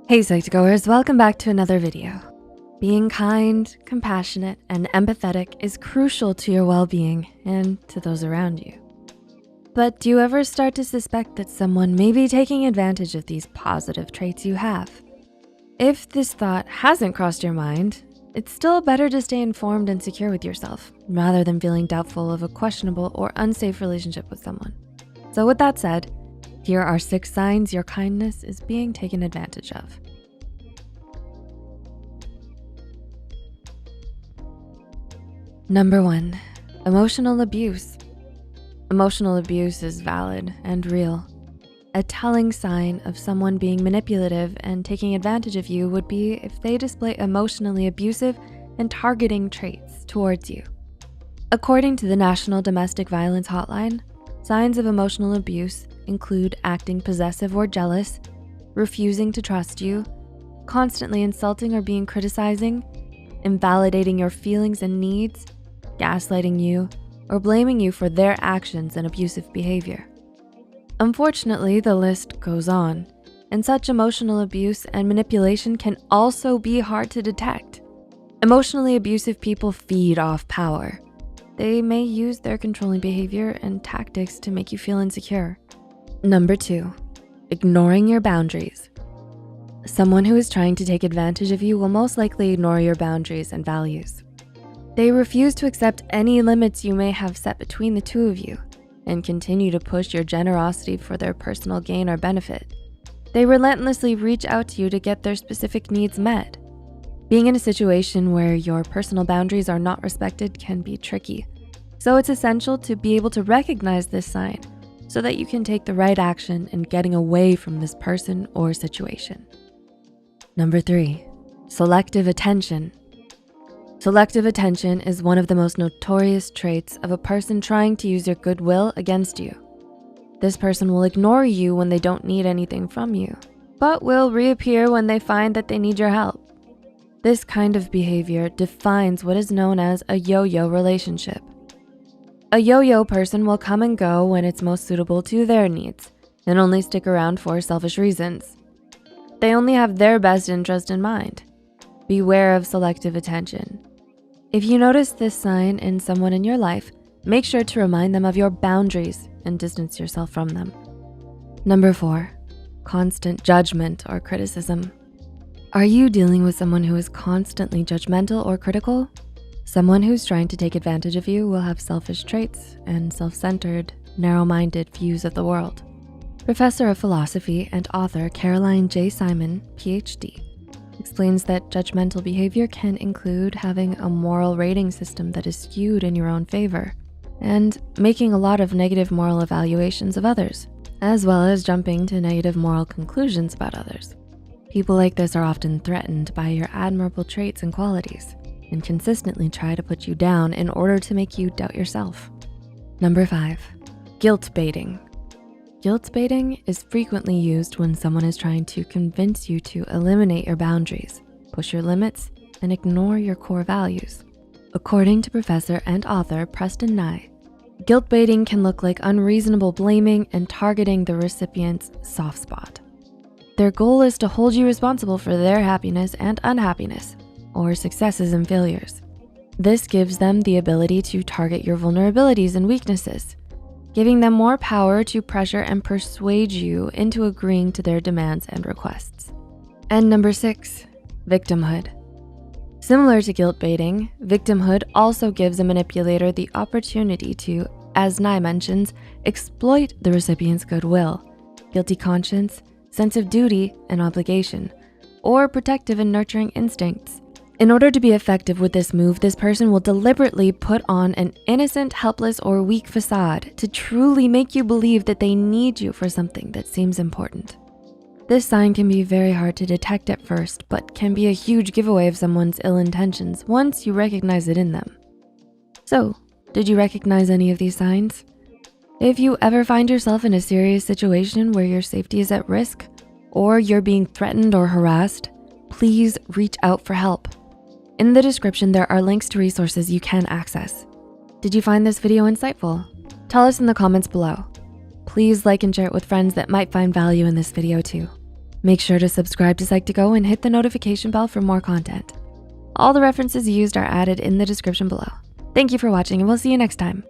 Hey Psych2Goers, welcome back to another video. Being kind, compassionate, and empathetic is crucial to your well-being and to those around you. But do you ever start to suspect that someone may be taking advantage of these positive traits you have? If this thought hasn't crossed your mind, it's still better to stay informed and secure with yourself rather than feeling doubtful of a questionable or unsafe relationship with someone. So with that said, here are 6 signs your kindness is being taken advantage of. Number 1, emotional abuse. Emotional abuse is valid and real. A telling sign of someone being manipulative and taking advantage of you would be if they display emotionally abusive and targeting traits towards you. According to the National Domestic Violence Hotline, signs of emotional abuse include acting possessive or jealous, refusing to trust you, constantly insulting or being criticizing, invalidating your feelings and needs, gaslighting you, or blaming you for their actions and abusive behavior. Unfortunately, the list goes on, and such emotional abuse and manipulation can also be hard to detect. Emotionally abusive people feed off power. They may use their controlling behavior and tactics to make you feel insecure. Number 2, ignoring your boundaries. Someone who is trying to take advantage of you will most likely ignore your boundaries and values. They refuse to accept any limits you may have set between the two of you and continue to push your generosity for their personal gain or benefit. They relentlessly reach out to you to get their specific needs met. Being in a situation where your personal boundaries are not respected can be tricky, so it's essential to be able to recognize this sign so that you can take the right action in getting away from this person or situation. Number 3, selective attention. Selective attention is one of the most notorious traits of a person trying to use your goodwill against you. This person will ignore you when they don't need anything from you, but will reappear when they find that they need your help. This kind of behavior defines what is known as a yo-yo relationship. A yo-yo person will come and go when it's most suitable to their needs and only stick around for selfish reasons. They only have their best interest in mind. Beware of selective attention. If you notice this sign in someone in your life, make sure to remind them of your boundaries and distance yourself from them. Number 4, constant judgment or criticism. Are you dealing with someone who is constantly judgmental or critical? Someone who's trying to take advantage of you will have selfish traits and self-centered, narrow-minded views of the world. Professor of philosophy and author Caroline J. Simon, PhD, explains that judgmental behavior can include having a moral rating system that is skewed in your own favor and making a lot of negative moral evaluations of others, as well as jumping to negative moral conclusions about others. People like this are often threatened by your admirable traits and qualities and consistently try to put you down in order to make you doubt yourself. Number 5, guilt baiting. Guilt baiting is frequently used when someone is trying to convince you to eliminate your boundaries, push your limits, and ignore your core values. According to professor and author Preston Nye, guilt baiting can look like unreasonable blaming and targeting the recipient's soft spot. Their goal is to hold you responsible for their happiness and unhappiness, or successes and failures. This gives them the ability to target your vulnerabilities and weaknesses, giving them more power to pressure and persuade you into agreeing to their demands and requests. And number 6, victimhood. Similar to guilt baiting, victimhood also gives a manipulator the opportunity to, as Nye mentions, exploit the recipient's goodwill, guilty conscience, sense of duty and obligation, or protective and nurturing instincts. In order to be effective with this move, this person will deliberately put on an innocent, helpless, or weak facade to truly make you believe that they need you for something that seems important. This sign can be very hard to detect at first, but can be a huge giveaway of someone's ill intentions once you recognize it in them. So, did you recognize any of these signs? If you ever find yourself in a serious situation where your safety is at risk, or you're being threatened or harassed, please reach out for help. In the description, there are links to resources you can access. Did you find this video insightful? Tell us in the comments below. Please like and share it with friends that might find value in this video too. Make sure to subscribe to Psych2Go and hit the notification bell for more content. All the references used are added in the description below. Thank you for watching and we'll see you next time.